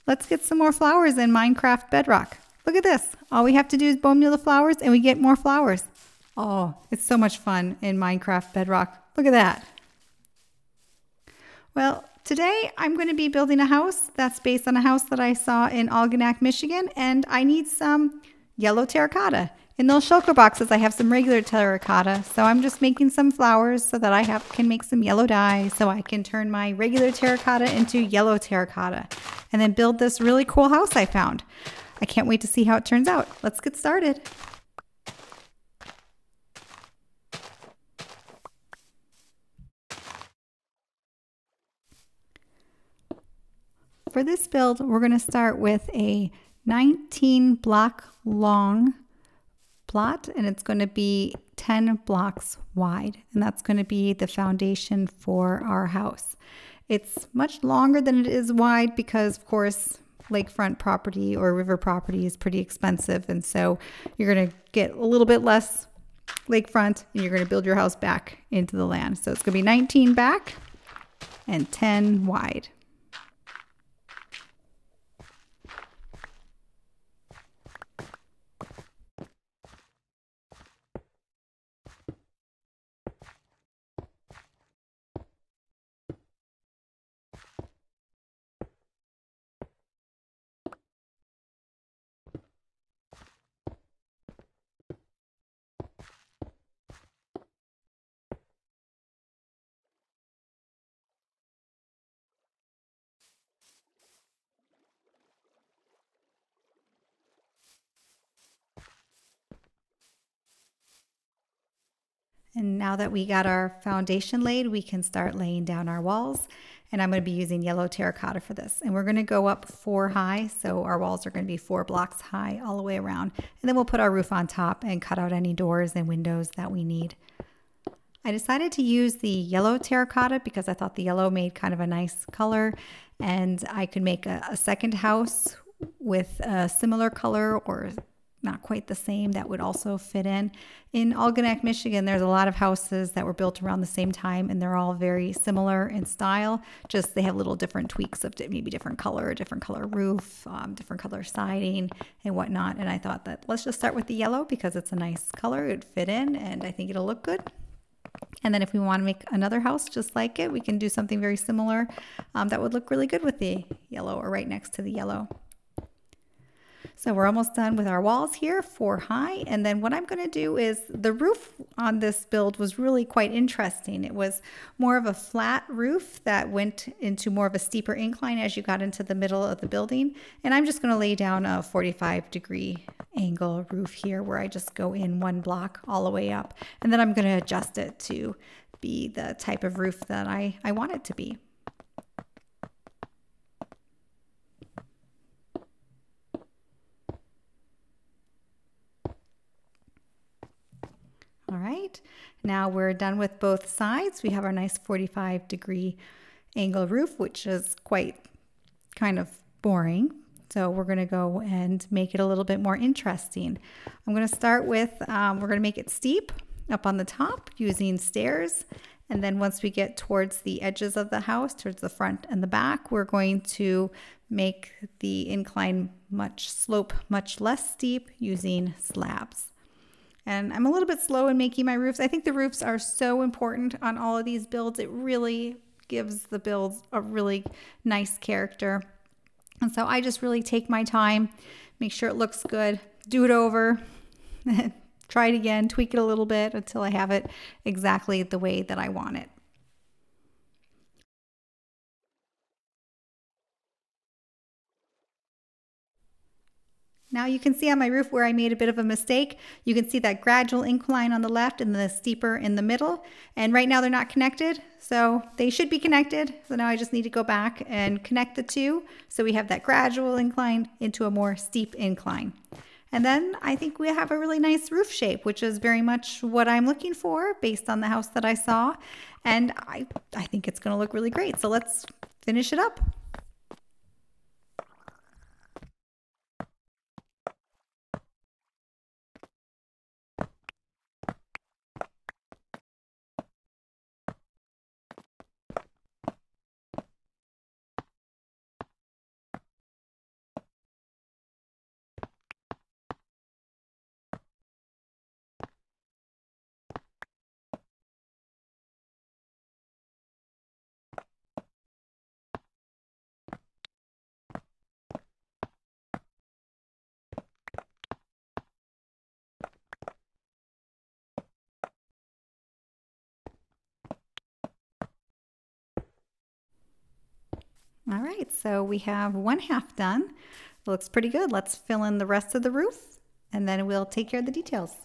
let's get some more flowers in Minecraft Bedrock. Look at this. All we have to do is bone meal the flowers and we get more flowers. Oh, it's so much fun in Minecraft Bedrock. Look at that. Well, today I'm going to be building a house that's based on a house that I saw in Algonac, Michigan, and I need some yellow terracotta. In those shulker boxes, I have some regular terracotta, so I'm just making some flowers so that I can make some yellow dye so I can turn my regular terracotta into yellow terracotta and then build this really cool house I found. I can't wait to see how it turns out. Let's get started. For this build, we're going to start with a 19 block long plot, and it's going to be 10 blocks wide, and that's going to be the foundation for our house. It's much longer than it is wide because, of course, lakefront property or river property is pretty expensive, and so you're going to get a little bit less lakefront and you're going to build your house back into the land. So it's going to be 19 back and 10 wide. And now that we got our foundation laid, we can start laying down our walls. And I'm going to be using yellow terracotta for this. And we're going to go up 4 high, so our walls are going to be 4 blocks high all the way around. And then we'll put our roof on top and cut out any doors and windows that we need. I decided to use the yellow terracotta because I thought the yellow made kind of a nice color. And I could make a second house with a similar color or not quite the same that would also fit in. In Algonac, Michigan, there's a lot of houses that were built around the same time, and they're all very similar in style, just they have little different tweaks of maybe different color roof, different color siding and whatnot. And I thought that let's just start with the yellow because it's a nice color, it would fit in, and I think it'll look good. And then if we want to make another house just like it, we can do something very similar that would look really good with the yellow or right next to the yellow. So we're almost done with our walls here, 4 high. And then what I'm going to do is the roof on this build was really quite interesting. It was more of a flat roof that went into more of a steeper incline as you got into the middle of the building. And I'm just going to lay down a 45-degree angle roof here where I just go in 1 block all the way up. And then I'm going to adjust it to be the type of roof that I want it to be. All right, now we're done with both sides. We have our nice 45-degree angle roof, which is quite kind of boring. So we're going to go and make it a little bit more interesting. I'm going to start with, we're going to make it steep up on the top using stairs. And then once we get towards the edges of the house, towards the front and the back, we're going to make the incline slope much less steep using slabs. And I'm a little bit slow in making my roofs. I think the roofs are so important on all of these builds. It really gives the builds a really nice character. And so I just really take my time, make sure it looks good, do it over, try it again, tweak it a little bit until I have it exactly the way that I want it. Now you can see on my roof where I made a bit of a mistake. You can see that gradual incline on the left and the steeper in the middle. And right now they're not connected, so they should be connected. So now I just need to go back and connect the two. So we have that gradual incline into a more steep incline. And then I think we have a really nice roof shape, which is very much what I'm looking for based on the house that I saw. And I think it's going to look really great. So let's finish it up. All right, so we have one half done. It looks pretty good. Let's fill in the rest of the roof and then we'll take care of the details.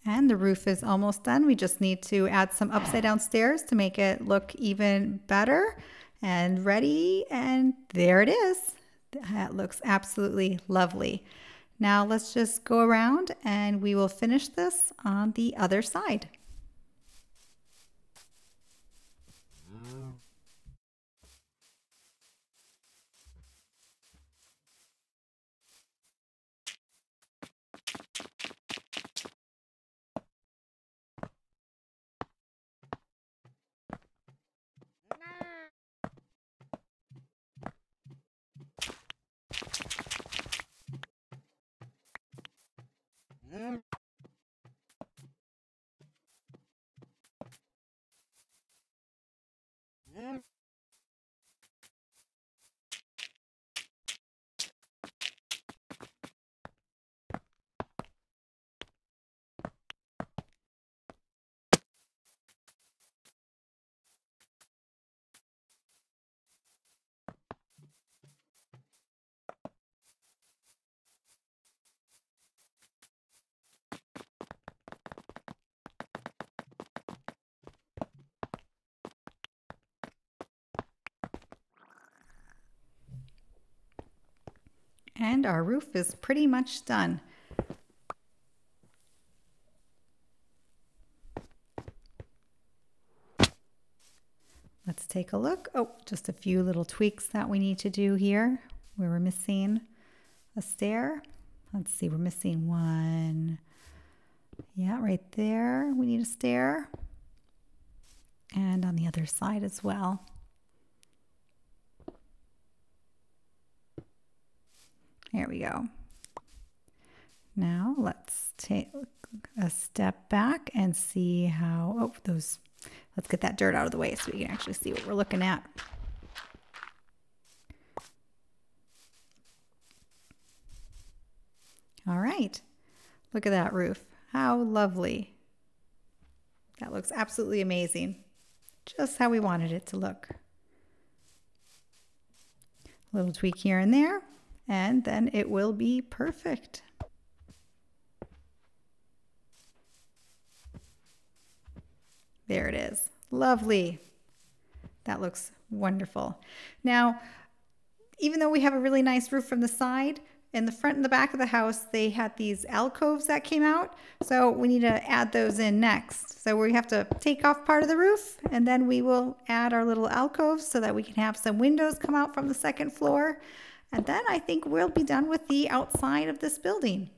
And the roof is almost done. We just need to add some upside down stairs to make it look even better and ready. And there it is. That looks absolutely lovely. Now let's just go around and we will finish this on the other side. And our roof is pretty much done. Let's take a look. Oh, just a few little tweaks that we need to do here where we're missing a stair. Let's see, we're missing one. Yeah, right there. We need a stair. And on the other side as well. There we go. Now let's take a step back and see how, oh, those, let's get that dirt out of the way so we can actually see what we're looking at. All right, look at that roof. How lovely. That looks absolutely amazing. Just how we wanted it to look. A little tweak here and there, and then it will be perfect. There it is. Lovely. That looks wonderful. Now, even though we have a really nice roof from the side, in the front and the back of the house, they had these alcoves that came out. So we need to add those in next. So we have to take off part of the roof and then we will add our little alcoves so that we can have some windows come out from the second floor. And then I think we'll be done with the outside of this building.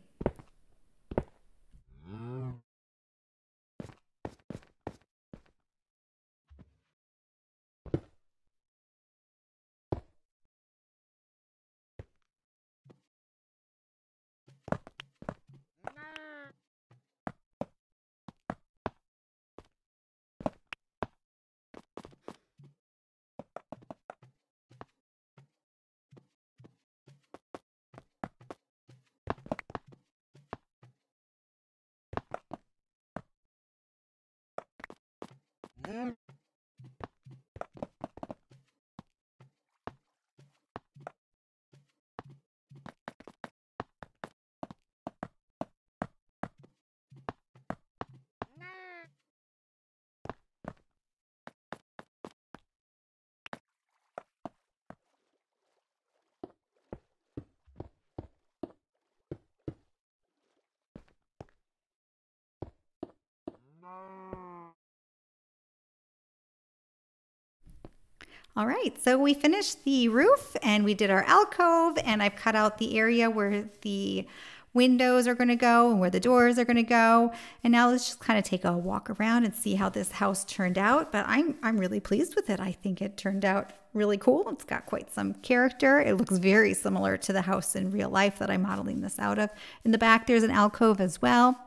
All right, so we finished the roof and we did our alcove, and I've cut out the area where the windows are going to go and where the doors are going to go. And now let's just kind of take a walk around and see how this house turned out. But I'm really pleased with it. I think it turned out really cool. It's got quite some character. It looks very similar to the house in real life that I'm modeling this out of. In the back, there's an alcove as well.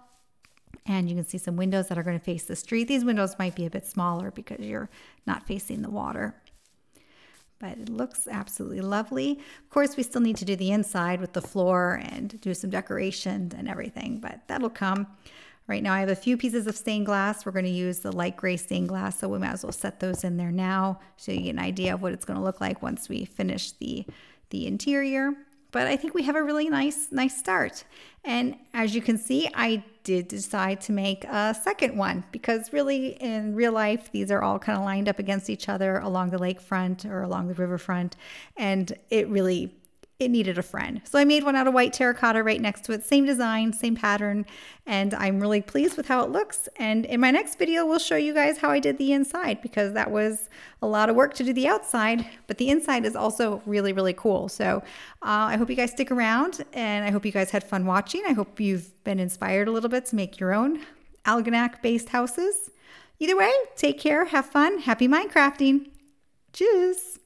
And you can see some windows that are going to face the street. These windows might be a bit smaller because you're not facing the water. But it looks absolutely lovely. Of course, we still need to do the inside with the floor and do some decorations and everything, but that'll come. Right now I have a few pieces of stained glass. We're going to use the light gray stained glass, so we might as well set those in there now so you get an idea of what it's going to look like once we finish the interior. But I think we have a really nice start. And as you can see, I did decide to make a second one because really in real life, these are all kind of lined up against each other along the lakefront or along the riverfront. And it needed a friend. So I made one out of white terracotta right next to it. Same design, same pattern. And I'm really pleased with how it looks. And in my next video, we'll show you guys how I did the inside because that was a lot of work to do the outside, but the inside is also really, really cool. So I hope you guys stick around and I hope you guys had fun watching. I hope you've been inspired a little bit to make your own algonac-based houses. Either way, take care, have fun, happy Minecrafting. Tschüss.